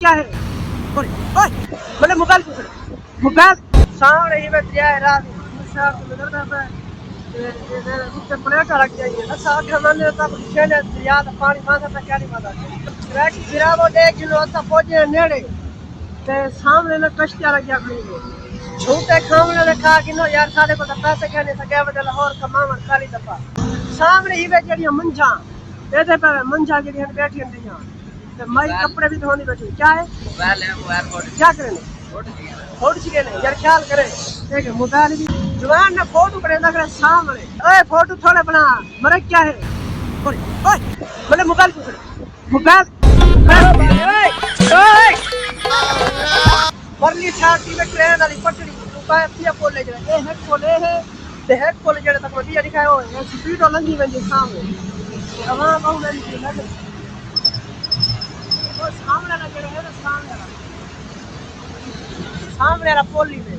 क्या है? मैंने मोबाइल सामने ही मैं दिया है रात साहब को नजर आता है उससे प्लेट रख जाइए अच्छा हमने तब खेले दरिया का पानी माथा तक क्या नहीं पता ट्रैक गिरा वो देख किलो तक पहुंचे नेड़े ते सामने में कश्तियां लग गया खड़ी है झूठे खामने ने कहा कि नो यार सारे को तो पैसे कहने सके बदल लाहौर कमावन खाली दफा सामने ही वे जड़ी मंझा ਇਹਦੇ पर मंझा जड़ी बैठी हैं ते माई कपड़े भी धोने बैठी क्या है मोबाइल फोटो क्या करें फोटो चाहिए नहीं यार ख्याल करे एक मोबाइल भी जवान ने फोटो बने लग रहा सामने ओए फोटो थोड़े बना मरे क्या है ओए मैंने मोबाइल परली छाती में ट्रेन वाली पटड़ी तू का पिया बोले जरा ए है कोले है ते है कोले जरा तक दिया दिखाए हो स्पीड और लंगी में सामने तमाम बहुत लगी लगे वो सामने ना जरा है सामने वाला पोली में